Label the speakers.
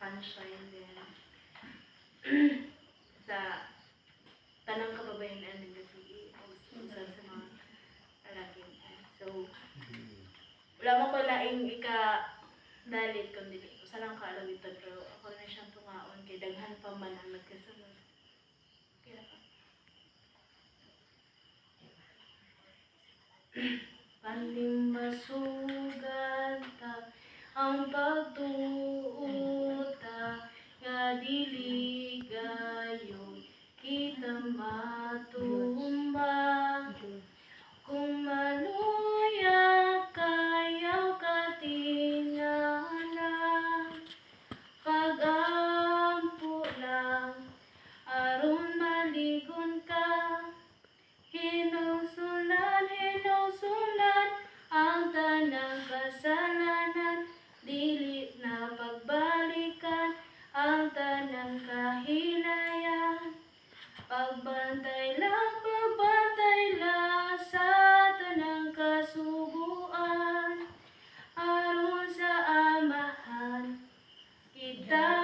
Speaker 1: punchline din sa tanang kababayan ng gabi o sa mga lalaki. So, wala mo ko laing dalit kundi usa lang ka alawiton pero ako na siyang tungaon kay daghan pa man ang nagkasunod. Kaya pa. Panlimbasugan ta ang pagtuuta nga dili gayon kita matumba kung maluya kayaw katingala pag-ampo lang aron maligon ka hinusulan ang tanang kasalanan dili na pagbalikan ang tanang kahilayan pagbantay lang sa tanang kasubuan aron sa amahan kita